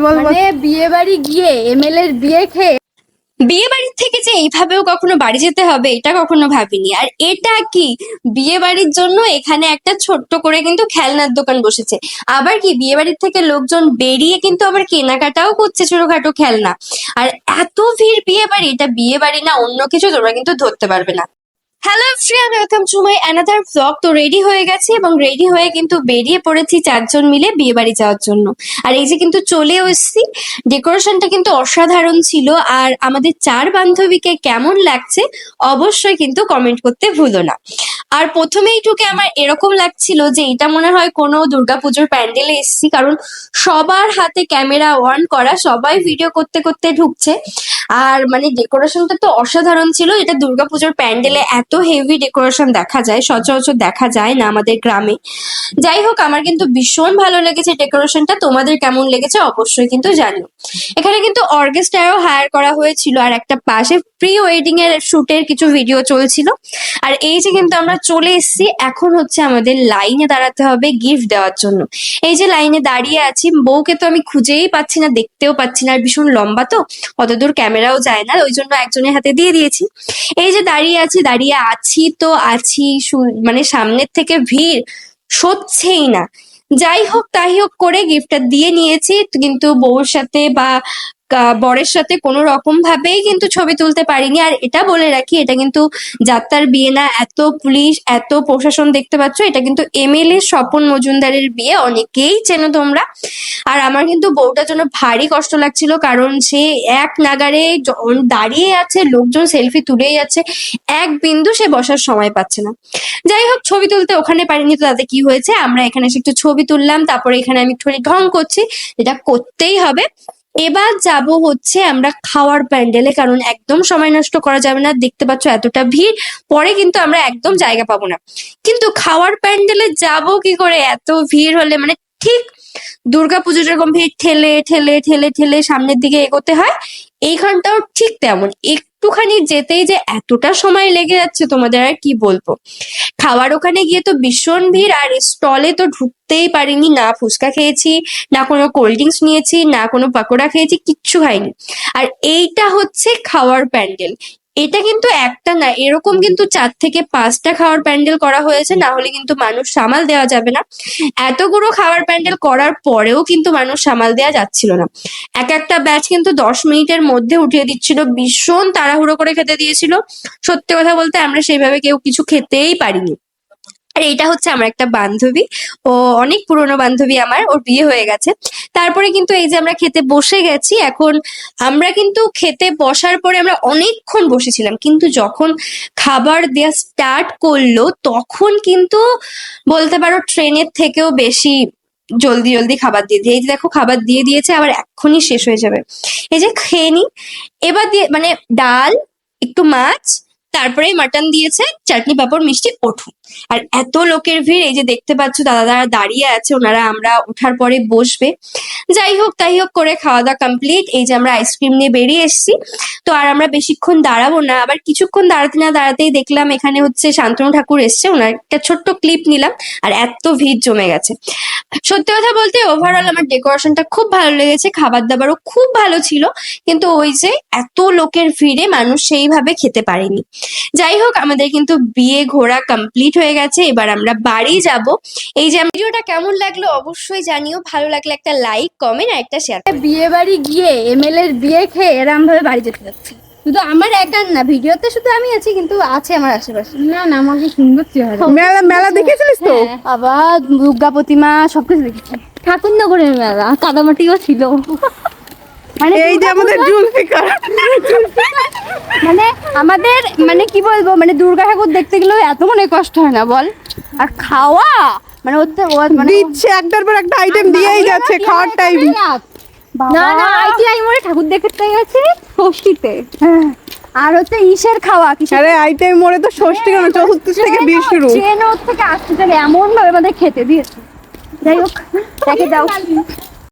মানে বিয়ে বাড়ি গিয়ে এমএলএ এর বিয়ে খেয়ে বিয়ে বাড়ির থেকে যে এইভাবেও কখনো বাড়ি যেতে হবে এটা কখনো ভাবিনি। আর এটা কি, বিয়ে বাড়ির জন্য এখানে একটা ছোট্ট করে কিন্তু খেলনার দোকান বসেছে। আবার কি, বিয়ে বাড়ির থেকে লোকজন বেরিয়ে কিন্তু আবার কেনাকাটাও করছে ছোটখাটো খেলনা। আর এত ভিড় বিয়ে বাড়ি, এটা বিয়ে বাড়ি না অন্য কিছু তোমরা কিন্তু ধরতে পারবে না। Hello everyone, welcome to my another blog. তো রেডি হয়ে গেছি এবং রেডি হয়ে কিন্তু বেরিয়ে পড়েছি চারজন মিলে বিয়ে বাড়ি যাওয়ার জন্য। আর এই যে কিন্তু চলেও এসেছি। ডেকোরেশনটা কিন্তু অসাধারণ ছিল। আর আমাদের চার বান্ধবীকে কেমন লাগছে অবশ্যই কিন্তু কমেন্ট করতে ভুলো না। আর প্রথমেই ঢুকে আমার এরকম লাগছিল যে এটা মনে হয় কোনো দুর্গাপুজোর প্যান্ডেলে এসেছি, কারণ সবার হাতে ক্যামেরা অন করা, সবাই ভিডিও করতে করতে ঢুকছে। আর মানে ডেকোরেশনটা তো অসাধারণ ছিল। এটা দুর্গাপুজোর প্যান্ডেলে এত হেভি ডেকোরেশন দেখা যায়, সচরাচর দেখা যায় না আমাদের গ্রামে। যাই হোক, আমার কিন্তু ভীষণ ভালো লেগেছে ডেকোরেশনটা। তোমাদের কেমন লেগেছে অবশ্যই কিন্তু জানিও। এখানে কিন্তু অর্কেস্ট্রাও হায়ার করা হয়েছিল, আর একটা পাশে প্রি ওয়েডিং এর শুটের কিছু ভিডিও চলছিল। আর এই যে কিন্তু আমরা চলে এসেছি, এখন হচ্ছে আমাদের লাইনে দাঁড়াতে হবে গিফট দেওয়ার জন্য। এই যে লাইনে দাঁড়িয়ে আছি, বউকে তো আমি খুঁজেই পাচ্ছি না, দেখতেও পাচ্ছি না, আর ভীষণ লম্বা তো অতদূর ক্যামেরাও যায় না, ওই জন্য একজনের হাতে দিয়ে দিয়েছি। এই যে দাঁড়িয়ে আছি তো আছি, মানে সামনের থেকে ভিড় সচ্ছেই না। যাই হোক তাই হোক করে গিফটটা দিয়ে নিয়েছি, কিন্তু বউর সাথে বা বরের সাথে কোনো রকম ভাবেই কিন্তু ছবি তুলতে পারিনি। আর এটা বলে রাখি, এটা কিন্তু যাত্রার বিয়ে না, এত পুলিশ এত প্রশাসন দেখতে পাচ্ছ, এটা কিন্তু এমএলএ স্বপন মজুমদারের বিয়ে, অনেকেই চেনো তোমরা। আর আমার কিন্তু বউটার জন্য ভারী কষ্ট লাগছিল, কারণ সে এক নাগারে দাঁড়িয়ে আছে, লোকজন সেলফি তুলেই যাচ্ছে, এক বিন্দু সে বসার সময় পাচ্ছে না। যাই হোক, ছবি তুলতে ওখানে পারিনি, তো তাতে কি হয়েছে, আমরা এখানে এসে একটু ছবি তুললাম। তারপরে এখানে আমি একটু ঢং করছি, যেটা করতেই হবে। এবার যাব হচ্ছে আমরা খাওয়ার প্যান্ডেলে, কারণ একদম সময় নষ্ট করা যাবে না। দেখতে পাচ্ছ এতটা ভিড়, পরে কিন্তু আমরা একদম জায়গা পাবো না। কিন্তু খাওয়ার প্যান্ডেলে যাব কি করে এত ভিড় হলে, মানে ঠিক দুর্গাপুজো যেরকম ভিড় ঠেলে ঠেলে ঠেলে ঠেলে সামনের দিকে এগোতে হয়, এইখানটাও ঠিক তেমন। একটুখানি যেতেই যে এতটা সময় লেগে যাচ্ছে তোমাদের আর কি বলবো। খাওয়ার ওখানে গিয়ে তো ভীষণ ভিড়, আর স্টলে তো ঢুকতেই পারিনি, না ফুচকা খেয়েছি, না কোনো কোল্ড ড্রিঙ্কস নিয়েছি, না কোনো পাকোড়া খেয়েছি, কিচ্ছু খাইনি। আর এইটা হচ্ছে খাওয়ার প্যান্ডেল। এটা কিন্তু একটা না, এরকম কিন্তু 4 থেকে 5টা খাওয়ার প্যান্ডেল করা হয়েছে, না হলে কিন্তু মানুষ সামাল দেওয়া যাবে না। এতগুলো খাওয়ার প্যান্ডেল করার পরেও কিন্তু মানুষ সামাল দেওয়া যাচ্ছিল না। এক একটা ব্যাচ কিন্তু 10 মিনিটের মধ্যে উঠিয়ে দিচ্ছিল, ভীষণ তাড়াহুড়ো করে খেতে দিয়েছিল। সত্যি কথা বলতে আমরা সেইভাবে কেউ কিছু খেতেই পারিনি। আর এইটা হচ্ছে আমার একটা বান্ধবী, ও অনেক পুরনো বান্ধবী আমার, ওর বিয়ে হয়ে গেছে। তারপরে কিন্তু এই যে আমরা খেতে বসে গেছি। এখন আমরা কিন্তু খেতে বসার পরে আমরা অনেকক্ষণ বসেছিলাম, কিন্তু যখন খাবার দেওয়া স্টার্ট করলো তখন কিন্তু বলতে পারো ট্রেনের থেকেও বেশি জলদি জলদি খাবার দিয়ে দিয়ে, এই যে দেখো খাবার দিয়ে দিয়েছে, আবার এক্ষুনি শেষ হয়ে যাবে। এই যে খেয়ে নি। এবার দিয়ে মানে ডাল, একটু মাছ, তারপরে মাটন দিয়েছে, চাটনি পাঁপড় মিষ্টি, ওঠো। আর এত লোকের ভিড়, এই যে দেখতে পাচ্ছ দাদারা দাঁড়িয়ে আছে, ওনারা আমরা ওঠার পরে বসবে। যাই হোক তাই হোক করে খাওয়া দাওয়া কমপ্লিট। এই যে আমরা আইসক্রিম নিয়ে বেরিয়ে এসেছি। তো আর আমরা বেশিক্ষণ দাঁড়াবো না, আবার কিছুক্ষণ দাঁড়াতে না দাঁড়াতেই দেখলাম এখানে হচ্ছে শান্তনু ঠাকুর এসছে, ওনার একটা ছোট্ট ক্লিপ নিলাম। আর এত ভিড় জমে গেছে। সত্যি কথা বলতে ওভারঅল আমার ডেকোরেশনটা খুব ভালো লেগেছে, খাবার দাবারও খুব ভালো ছিল, কিন্তু ওই যে এত লোকের ভিড়ে মানুষ সেইভাবে খেতে পারেনি। যাই হোক, আমাদের কিন্তু বিয়ে ঘোরা কমপ্লিট হয়ে গেছে, এবার আমরা বাড়ি যাব। এই যে ভিডিওটা কেমন লাগলো অবশ্যই জানিও, ভালো লাগলে একটা লাইক, কমেন্ট আর একটা শেয়ার। বিয়ে বাড়ি গিয়ে এমএলএ এর বিয়ে খেয়ে এরম ভাবে বাড়ি যেতে যাচ্ছে। শুধু আমার একার না, ভিডিওতে শুধু আমি আছি, কিন্তু আছে আমার আশেপাশে। না না, আমাকে সুন্দর চেহারা। মেলা মেলা দেখেছিলিস তো? আবার দুর্গা প্রতিমা সবকিছু দেখেছি। ঠাকুরনগরের মেলা, কাদামাটিও ছিল। মানে এই যে আমাদের জুলফিকার, মানে আমাদের মানে কি বলবো, মানে দুর্গা ঠাকুর দেখতে গেলেও এত মনে কষ্ট হয় না বল। আর খাওয়া মানে মানে দিচ্ছে একটার পর একটা আইটেম দিয়েই যাচ্ছে খাওয়ার টাইম। না না, আইটিআই মোড়ে ঠাকুর দেখতে গেছি ষষ্ঠীতে। আর হচ্ছে ইসের খাওয়া কি, আরে আইটিআই মোড়ে তো ষষ্ঠী কেন, চতুর্থী থেকে বিয়ে শুরু, ট্রেন থেকে আসতে থেকে এমন ভাবে আমাদের খেতে দিয়েছে। যাই হোক, দেখে দাও।